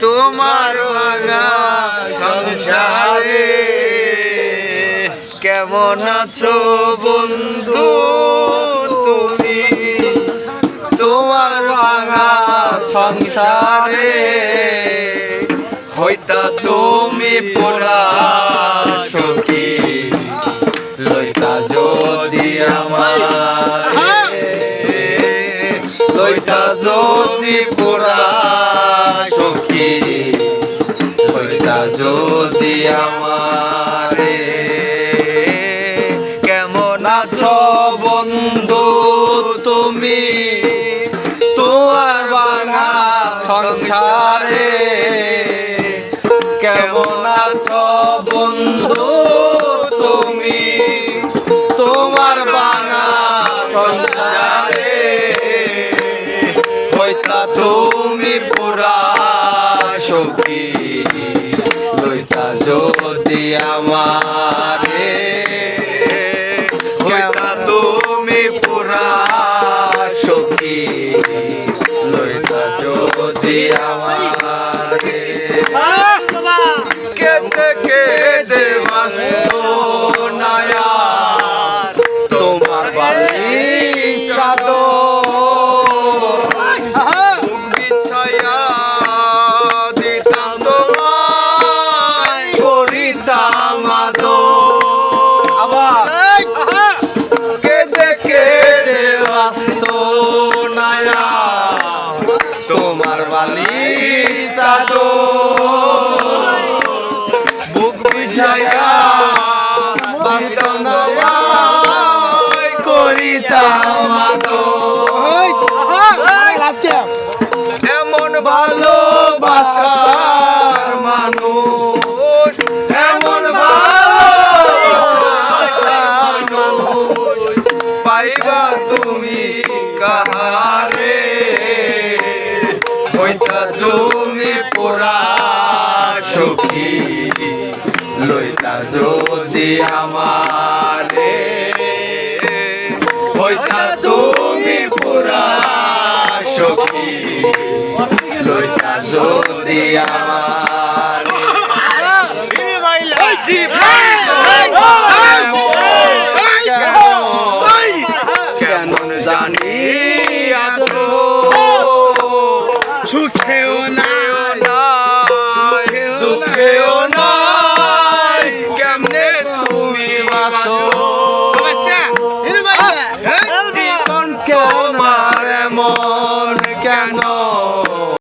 তোমার ভাঙা সংসারে কেমন আছো বন্ধু তুমি তোমার ভাঙা সংসারে হইতা তুমি পুরা সখী লইতা যদি আমার লইতা যদি পুরা সখী লইতা যদি আমারে কেমন আছো বন্ধু তুমি তোমার ভাঙা সংসারে কেমন আছো বন্ধু তুমি তোমার ভাঙা সংসারে হইতা তুমি পুরা সখী লইতা যদি আমারে হইতা তুমি পুরা সখী লইতা যদি আমারে কেতে কেতে বাসো নায়া তোমার বাড়ি সাদো বিছায়া দিতাম তোমায় করিতাম আদো আবার কেতে কেতে বাসো নায়া তোমার বাড়ি সাদো বিছায়া বাস্তব করিতাম আদো এমন ভালোবাসার মানুষ এমন ভালোবাসার মানুষ পাইবা তুমি কাহারে হইতা তুমি পুরা সখী লইতা যদি আমারে হইতা তুমি পুরা সখী লইতা যদি আমারে কেন জানি আছো সুখেও না দুঃখেও